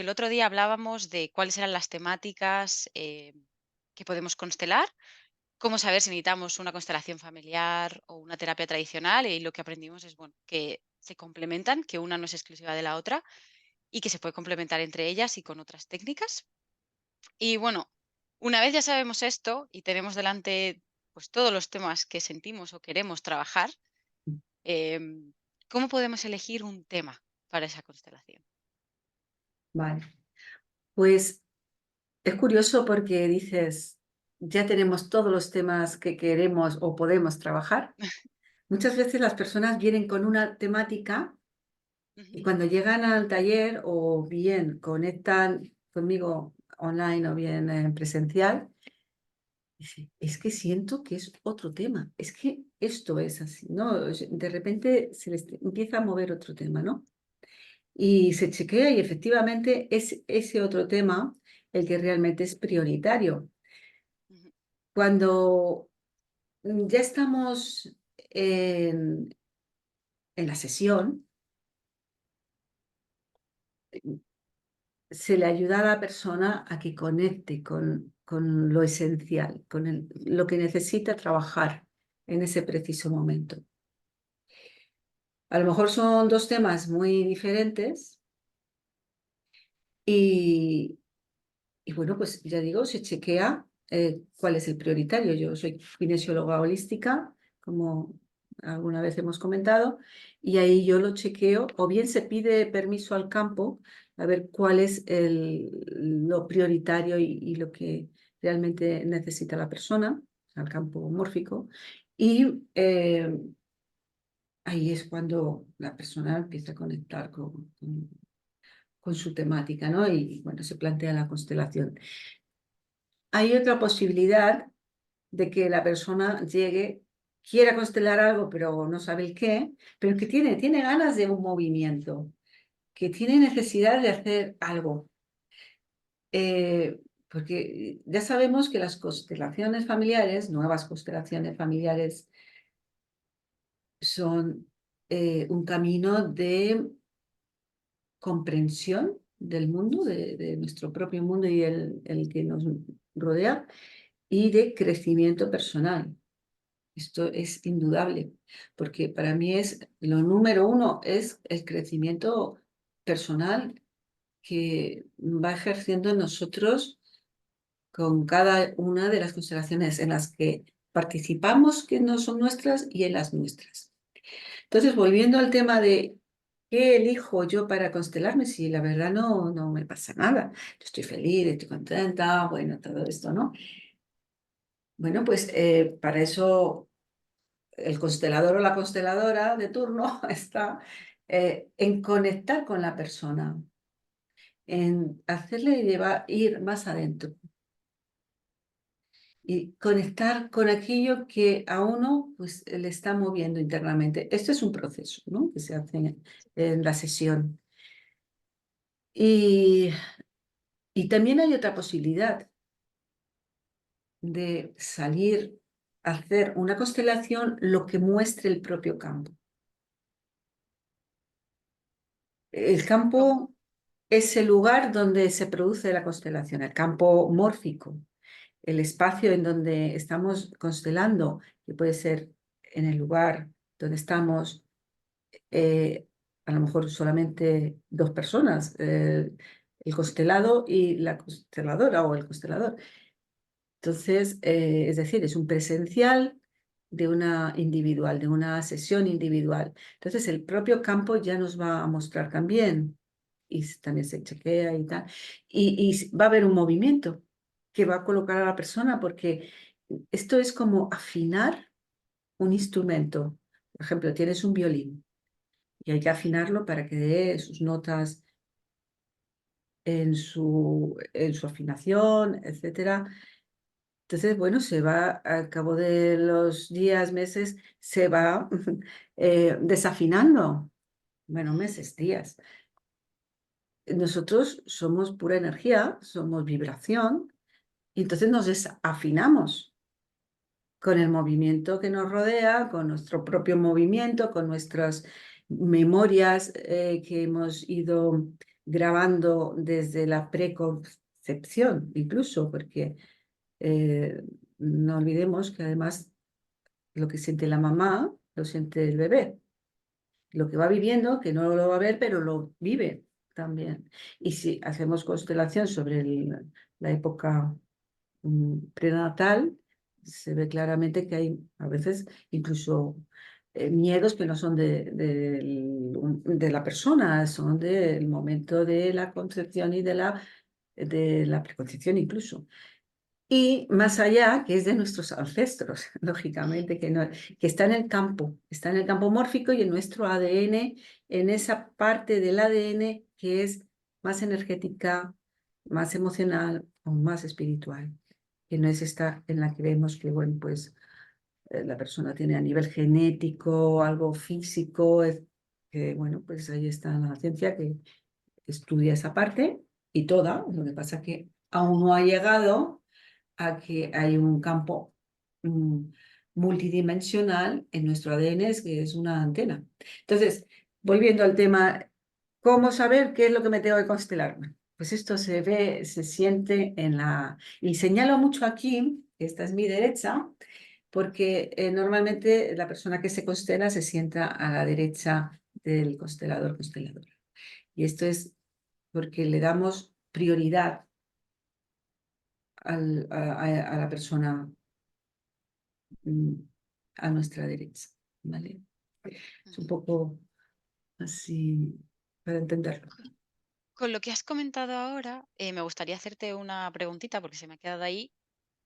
El otro día hablábamos de cuáles eran las temáticas que podemos constelar, cómo saber si necesitamos una constelación familiar o una terapia tradicional, y lo que aprendimos es bueno, que se complementan, que una no es exclusiva de la otra y que se puede complementar entre ellas y con otras técnicas. Y bueno, una vez ya sabemos esto y tenemos delante pues todos los temas que sentimos o queremos trabajar, em, ¿cómo podemos elegir un tema para esa constelación? Vale, pues es curioso porque dices, ya tenemos todos los temas que queremos o podemos trabajar. Muchas veces las personas vienen con una temática y Ujú, cuando llegan al taller o bien conectan conmigo online o bien en presencial, dicen, es que siento que es otro tema, es que esto es así, ¿no? De repente se les empieza a mover otro tema, ¿no? Y se chequea y efectivamente es ese otro tema el que realmente es prioritario. ujú. Cuando ya estamos en la sesión, se le ayuda a la persona a que conecte con lo esencial, con lo que necesita trabajar en ese preciso momento. A lo mejor son dos temas muy diferentes y, y bueno, pues ya digo, se chequea cuál es el prioritario. Yo soy kinesióloga holística, como alguna vez hemos comentado, y ahí yo lo chequeo, o bien se pide permiso al campo a ver cuál es lo prioritario y lo que realmente necesita la persona, al campo mórfico, y ahí es cuando la persona empieza a conectar con su temática, ¿no? Y bueno, se plantea la constelación. Hay otra posibilidad de que la persona llegue, quiera constelar algo, pero no sabe el qué, pero que tiene ganas de un movimiento, que tiene necesidad de hacer algo. Porque ya sabemos que las constelaciones familiares, nuevas constelaciones familiares, son un camino de comprensión del mundo, de nuestro propio mundo y el que nos rodea, y de crecimiento personal. Esto es indudable, porque para mí es lo número uno, es el crecimiento personal que va ejerciendo en nosotros con cada una de las constelaciones en las que participamos, que no son nuestras, y en las nuestras. Entonces, volviendo al tema de qué elijo yo para constelarme, si la verdad no me pasa nada, yo estoy feliz, estoy contenta, bueno, todo esto, ¿no? Bueno, pues para eso el constelador o la consteladora de turno está en conectar con la persona, en hacerle ir más adentro y conectar con aquello que a uno pues, le está moviendo internamente. Esto es un proceso, ¿no? Que se hace en la sesión. Y, y también hay otra posibilidad de salir a hacer una constelación lo que muestre el propio campo. El ¿Cómo? campo es el lugar donde se produce la constelación, el campo mórfico, el espacio en donde estamos constelando, que puede ser en el lugar donde estamos, a lo mejor solamente dos personas, el constelado y la consteladora o el constelador. Entonces, es decir, es un presencial de una individual, de una sesión individual. Entonces, el propio campo ya nos va a mostrar también, y también se chequea y tal, y va a haber un movimiento que va a colocar a la persona, porque esto es como afinar un instrumento. Por ejemplo, tienes un violín y hay que afinarlo para que dé sus notas en su afinación, etcétera. Entonces, bueno, se va, al cabo de los días, meses, se va desafinando. Bueno, Ujú. meses, días. Nosotros somos pura energía, somos vibración, y entonces nos desafinamos con el movimiento que nos rodea, con nuestro propio movimiento, con nuestras memorias que hemos ido grabando desde la preconcepción, incluso, porque no olvidemos que además lo que siente la mamá lo siente el bebé. Lo que va viviendo, que no lo va a ver, pero lo vive también. Y si hacemos constelación sobre la época prenatal, se ve claramente que hay a veces incluso miedos que no son de la persona, son del momento de la concepción y de la preconcepción incluso. Y más allá, que es de nuestros ancestros, lógicamente, que está en el campo mórfico y en nuestro ADN, en esa parte del ADN que es más energética, más emocional o más espiritual, que no es esta en la que vemos que, bueno, pues la persona tiene a nivel genético, algo físico, que, bueno, pues ahí está la ciencia que estudia esa parte y toda, lo que pasa que aún no ha llegado a que hay un campo mm, multidimensional en nuestro ADN, que es una antena. Entonces, volviendo al tema, ¿cómo saber qué es lo que me tengo que constelar? Bueno, pues esto se ve, se siente en la... Y señalo mucho aquí, esta es mi derecha, porque normalmente la persona que se constela se sienta a la derecha del constelador, consteladora. Y esto es porque le damos prioridad a la persona mm, a nuestra derecha, ¿vale? Es un Ujú. poco así para entenderlo. Con lo que has comentado ahora, me gustaría hacerte una preguntita porque se me ha quedado ahí.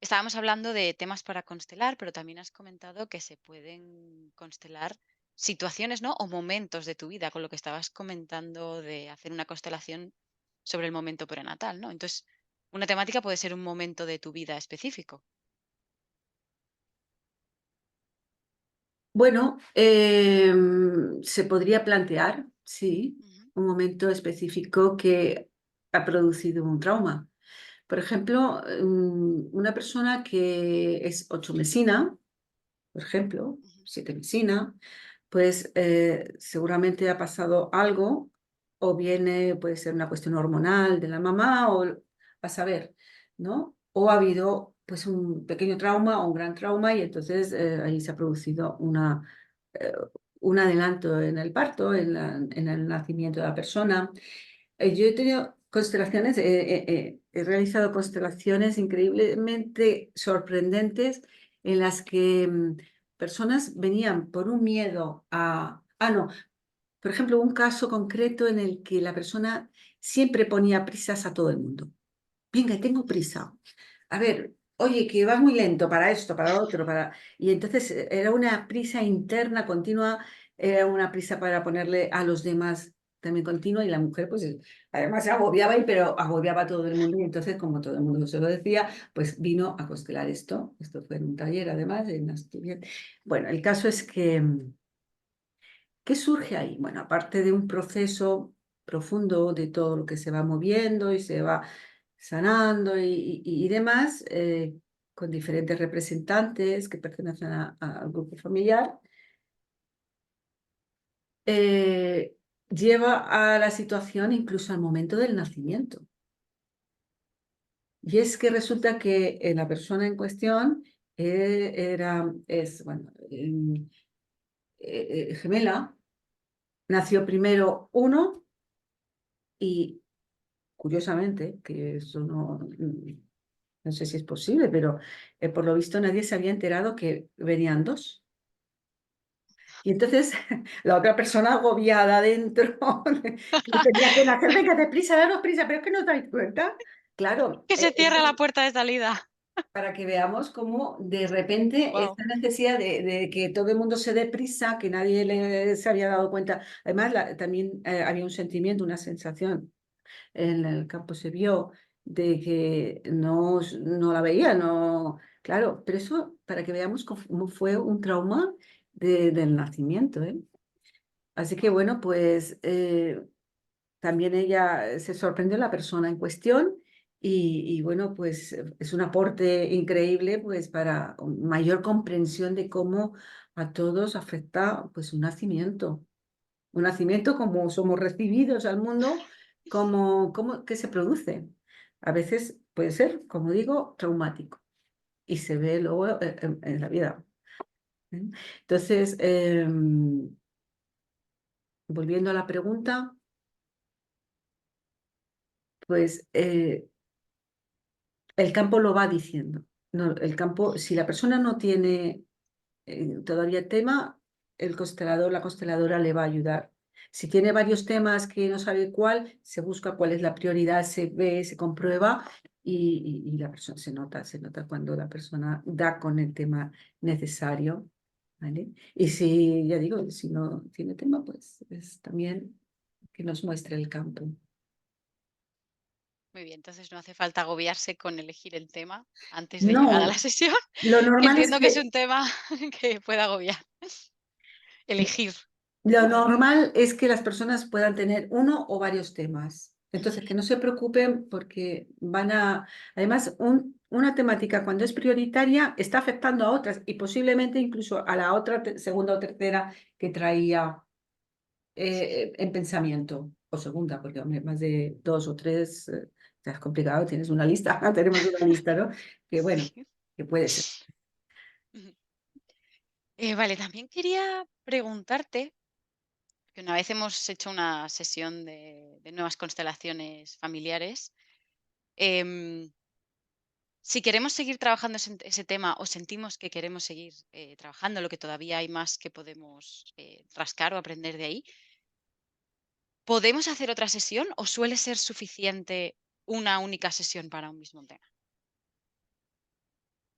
Estábamos hablando de temas para constelar, pero también has comentado que se pueden constelar situaciones, ¿no? O momentos de tu vida, con lo que estabas comentando de hacer una constelación sobre el momento prenatal, ¿no? Entonces, una temática puede ser un momento de tu vida específico. Bueno, se podría plantear, sí, Ujú, un momento específico que ha producido un trauma. Por ejemplo, una persona que es ochomesina, por ejemplo, ujú, sietemesina, pues seguramente ha pasado algo, o viene, puede ser una cuestión hormonal de la mamá, o a saber, ¿no? O ha habido pues un pequeño trauma o un gran trauma y entonces ahí se ha producido eh, un adelanto en el parto, en el nacimiento de la persona. Yo he tenido constelaciones, he realizado constelaciones increíblemente sorprendentes en las que personas venían por un miedo a... Ah, no, por ejemplo, un caso concreto en el que la persona siempre ponía prisas a todo el mundo. Venga, tengo ujú. prisa. A ver, oye, que vas muy lento para esto, para lo otro, para... Y entonces era una prisa interna continua, era una prisa para ponerle a los demás también continua y la mujer pues además se agobiaba, pero agobiaba a todo el mundo y entonces como todo el mundo se lo decía, pues vino a constelar esto. Esto fue en un taller además, en Asturias. Bueno, el caso es que ¿qué surge ahí? Bueno, aparte de un proceso profundo de todo lo que se va moviendo y se va sanando y demás, con diferentes representantes que pertenecen al grupo familiar, eh, lleva a la situación incluso al momento del nacimiento. Y es que resulta que la persona en cuestión es, bueno, gemela, nació primero uno y curiosamente, que eso no sé si es posible, pero por lo visto nadie se había enterado que venían dos. Y entonces la otra persona agobiada dentro, que tenía que nacer, venga, deprisa, daros prisa, pero es que no os dais cuenta. Claro, Que se esto cierra la puerta de salida. para que veamos cómo de repente Wow. esta necesidad de que todo el mundo se dé prisa, que nadie se había dado cuenta. Además, también había un sentimiento, una sensación en el campo se vio de que no la veía, no, claro, pero eso para que veamos cómo fue un trauma del nacimiento, ¿eh? Así que bueno, pues también ella se sorprendió la persona en cuestión y bueno, pues es un aporte increíble pues para mayor comprensión de cómo a todos afecta pues un nacimiento como somos recibidos al mundo, ¿qué se produce? A veces puede ser, como digo, traumático y se ve luego en la vida. ¿Eh? Entonces, volviendo a la pregunta, pues el campo lo va diciendo. No, el campo, si la persona no tiene todavía tema, el constelador, la consteladora le va a ayudar. Si tiene varios temas que no sabe cuál, se busca cuál es la prioridad, se ve, se comprueba y la persona se nota cuando la persona da con el tema necesario, ¿vale? Y si, ya digo, si no tiene tema, pues es también que nos muestre el campo. Muy bien, entonces no hace falta agobiarse con elegir el tema antes de llegar a la No, sesión, lo que normal es entiendo que es que un tema que puede agobiar. Elegir. Lo normal es que las personas puedan tener uno o varios temas. Entonces, que no se preocupen porque además, una temática cuando es prioritaria está afectando a otras y posiblemente incluso a la otra segunda o tercera que traía Sí, en pensamiento. O segunda, porque hombre, más de dos o tres, ya es complicado, tienes una lista, tenemos una lista, ¿no? Que bueno, sí. que puede ser. Ujú. Vale, también quería preguntarte, que una vez hemos hecho una sesión de nuevas constelaciones familiares, em, si queremos seguir trabajando ese tema o sentimos que queremos seguir trabajando, lo que todavía hay más que podemos rascar o aprender de ahí, ¿podemos hacer otra sesión o suele ser suficiente una única sesión para un mismo tema?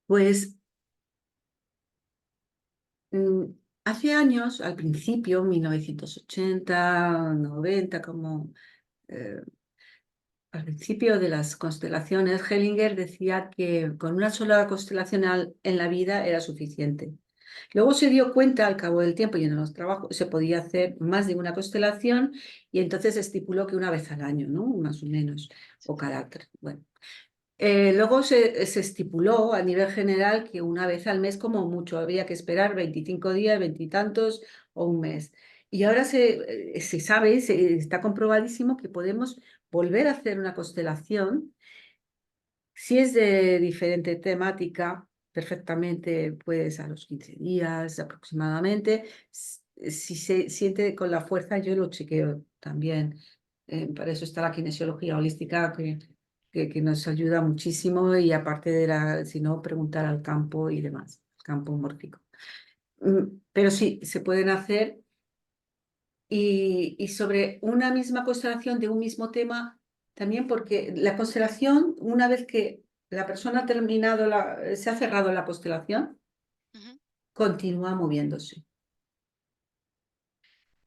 Pues Mm, hace años, al principio, 1980, 90, como eh, al principio de las constelaciones, Hellinger decía que con una sola constelación en la vida era suficiente. Luego se dio cuenta al cabo del tiempo y en los trabajos se podía hacer más de una constelación y entonces estipuló que una vez al año, ¿no? Más o menos, o cada tres. Bueno, luego se estipuló a nivel general que una vez al mes como mucho había que esperar 25 días, veintitantos o un mes. Y ahora se sabe, está comprobadísimo que podemos volver a hacer una constelación. Si es de diferente temática, perfectamente puedes a los 15 días aproximadamente. Si se siente con la fuerza, yo lo chequeo también. Para eso está la kinesiología holística que nos ayuda muchísimo y aparte de si no, preguntar al campo y demás, campo mórfico. Pero sí, se pueden hacer y sobre una misma constelación de un mismo tema, también porque la constelación, una vez que la persona ha terminado, se ha cerrado la constelación, Ujú. continúa moviéndose.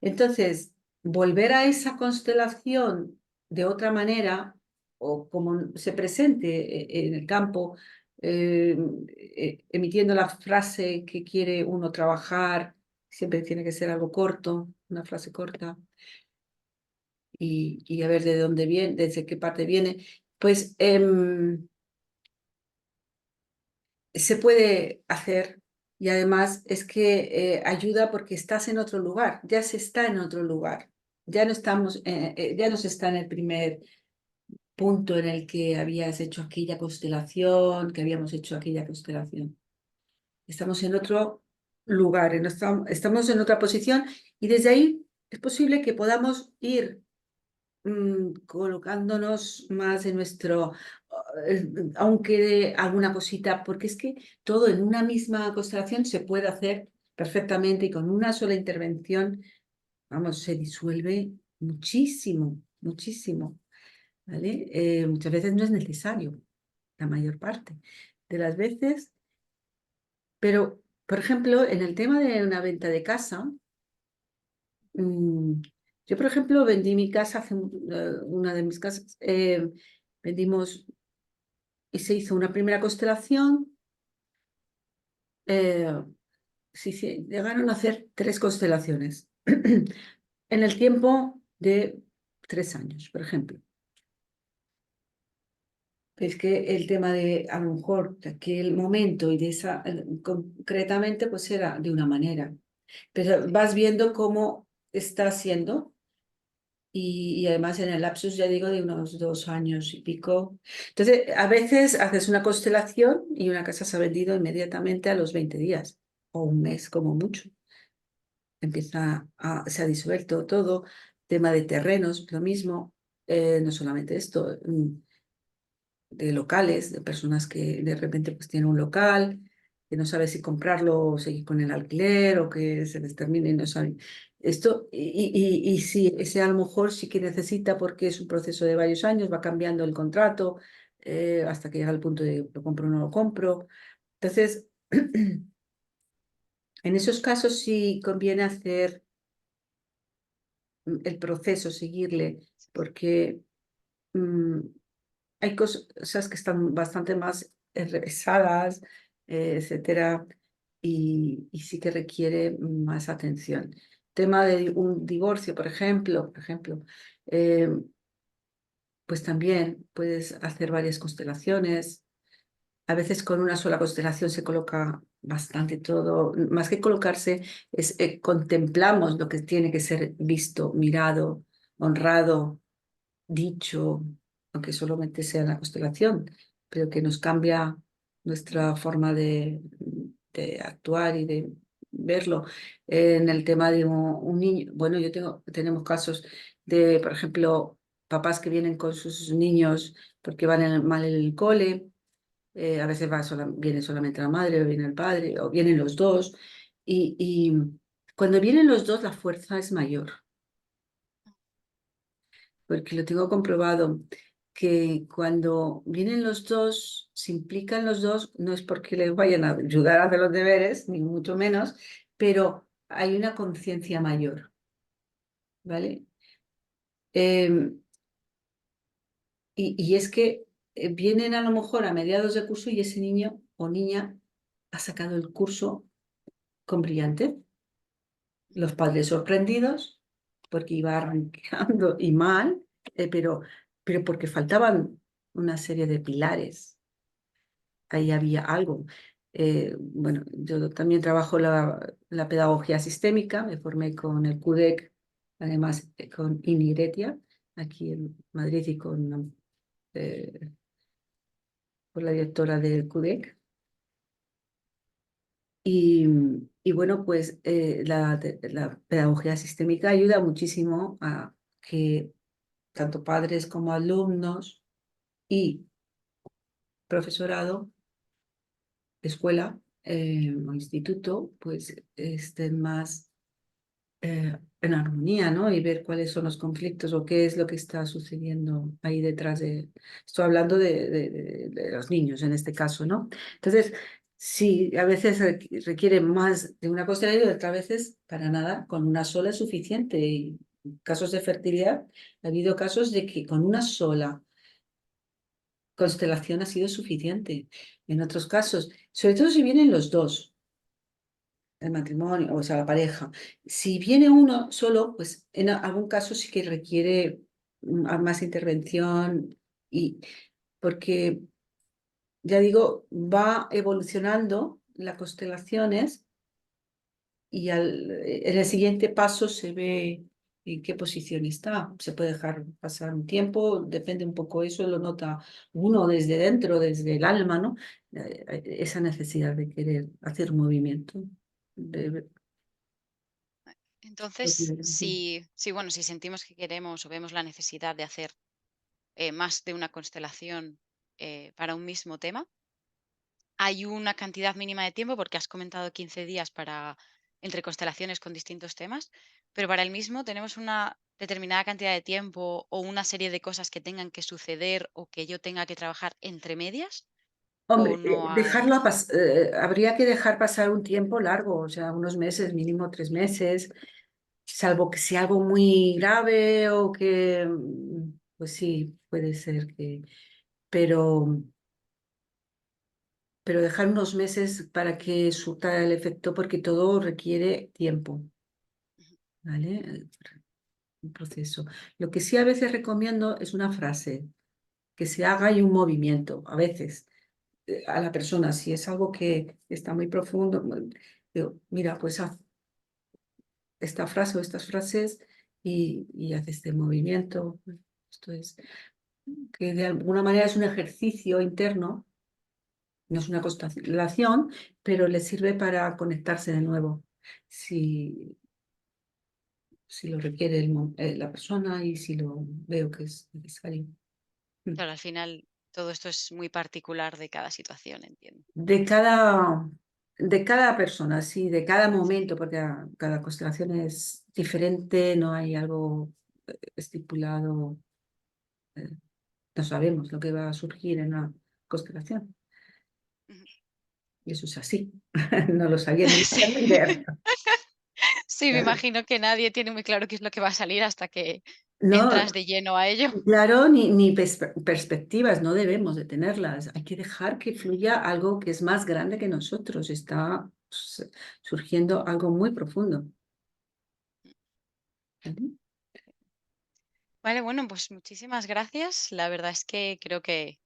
Entonces, volver a esa constelación de otra manera, o como se presente en el campo, emitiendo la frase que quiere uno trabajar, siempre tiene que ser algo corto, una frase corta y a ver de dónde viene, desde qué parte viene, pues se puede hacer y además es que ayuda porque estás en otro lugar, ya se está en otro lugar, ya no estamos, ya no se está en el primer punto en el que habías hecho aquella constelación, que habíamos hecho aquella constelación. Estamos en otro lugar, estamos en otra posición y desde ahí es posible que podamos ir colocándonos más en nuestro, aunque alguna cosita, porque es que todo en una misma constelación se puede hacer perfectamente y con una sola intervención, vamos, se disuelve muchísimo, muchísimo, ¿vale? Muchas veces no es necesario, la mayor parte de las veces, pero, por ejemplo, en el tema de una venta de casa, Mm, yo, por ejemplo, vendí mi casa, una de mis casas, vendimos y se hizo una primera constelación. eh, llegaron a hacer tres constelaciones en el tiempo de 3 años, por ejemplo. Es que el tema de, a lo mejor, de aquel momento y de esa, concretamente, pues era de una manera. Pero Sí. vas viendo cómo está siendo. y además en el lapsus, ya digo, de unos 2 años y pico. Entonces, a veces haces una constelación y una casa se ha vendido inmediatamente a los 20 días o un mes como mucho. Se ha disuelto todo, tema de terrenos, lo mismo, no solamente esto, de locales, de personas que de repente pues tienen un local, que no sabe si comprarlo o seguir con el alquiler o que se les termine y no saben. Esto, y sí, ese a lo mejor sí que necesita porque es un proceso de varios años, va cambiando el contrato hasta que llega al punto de lo compro o no lo compro. Entonces, en esos casos sí conviene hacer el proceso, seguirle, porque mm, hay cosas que están bastante más enrevesadas, etcétera, y sí que requiere más atención. Tema de un divorcio, por ejemplo, eh, pues también puedes hacer varias constelaciones. A veces con una sola constelación se coloca bastante todo. Más que colocarse, contemplamos lo que tiene que ser visto, mirado, honrado, dicho, aunque solamente sea en la constelación, pero que nos cambia nuestra forma de actuar y de verlo. En el tema de un niño, bueno, tenemos casos de, por ejemplo, papás que vienen con sus niños porque van mal en el cole, a veces viene solamente la madre o viene el padre o vienen los dos, y cuando vienen los dos la fuerza es mayor porque lo tengo comprobado, que cuando vienen los dos, se implican los dos, no es porque les vayan a ayudar a hacer los deberes, ni mucho menos, pero hay una conciencia mayor, ¿vale? Em, y es que vienen a lo mejor a mediados de curso y ese niño o niña ha sacado el curso con brillante. Los padres sorprendidos porque iba arrancando y mal, pero porque faltaban una serie de pilares. Ahí había algo. Bueno, yo también trabajo la pedagogía sistémica, me formé con el CUDEC, además con INIRETIA, aquí en Madrid y eh, con la directora del CUDEC. Y bueno, pues la pedagogía sistémica ayuda muchísimo a que tanto padres como alumnos y profesorado, escuela o instituto, pues estén más en armonía, ¿no? Y ver cuáles son los conflictos o qué es lo que está sucediendo ahí detrás de... Estoy hablando de los niños en este caso, ¿no? Entonces, sí, a veces requiere más de una constelación y otras veces para nada, con una sola es suficiente. Y en casos de fertilidad, ha habido casos de que con una sola constelación ha sido suficiente. En otros casos, sobre todo si vienen los dos, el matrimonio, o sea, la pareja. Si viene uno solo, pues en algún caso sí que requiere más intervención y porque, ya digo, va evolucionando las constelaciones y en el siguiente paso se ve en qué posición está. Se puede dejar pasar un tiempo, depende un poco eso, lo nota uno desde dentro, desde el alma, ¿no? Esa necesidad de querer hacer movimiento. de- Entonces, bueno, si sentimos que queremos o vemos la necesidad de hacer más de una constelación para un mismo tema, hay una cantidad mínima de tiempo, porque has comentado 15 días para entre constelaciones con distintos temas, pero para el mismo tenemos una determinada cantidad de tiempo o una serie de cosas que tengan que suceder o que yo tenga que trabajar entre medias, o Hombre, no hay. habría que dejar pasar un tiempo largo, o sea, unos meses, mínimo 3 meses, salvo que sea algo muy grave o que, pues sí, puede ser que, pero, pero dejar unos meses para que surta el efecto, porque todo requiere tiempo, ¿vale? Un proceso. Lo que sí a veces recomiendo es una frase, que se haga y un movimiento, a veces. A la persona, si es algo que está muy profundo, digo, mira, pues haz esta frase o estas frases y hace este movimiento. Esto es que de alguna manera es un ejercicio interno, no es una constelación, pero le sirve para conectarse de nuevo, si, si lo requiere la persona y si lo veo que es necesario. Mm. Claro, al final todo esto es muy particular de cada situación, entiendo. De cada, de cada persona, sí, de cada momento, porque cada constelación es diferente, no hay algo estipulado, eh, no sabemos lo que va a surgir en la constelación. Ujú. Y eso es así. No lo sabía ni entender. Sí, me Claro. imagino que nadie tiene muy claro qué es lo que va a salir hasta que No, entras de lleno a ello. claro, ni perspectivas, no debemos de tenerlas. Hay que dejar que fluya algo que es más grande que nosotros. Está surgiendo algo muy profundo. ¿Vale? Vale, bueno, pues muchísimas gracias. La verdad es que creo que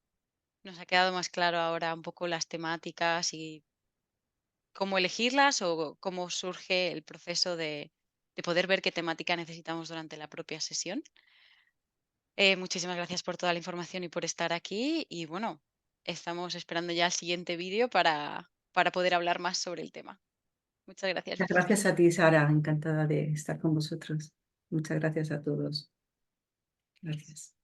nos ha quedado más claro ahora un poco las temáticas y cómo elegirlas o cómo surge el proceso de poder ver qué temática necesitamos durante la propia sesión. Muchísimas gracias por toda la información y por estar aquí. Y bueno, estamos esperando ya el siguiente vídeo para poder hablar más sobre el tema. Muchas gracias, Muchas Vicky. gracias a ti, Sara. Encantada de estar con vosotros. Muchas gracias a todos. Gracias.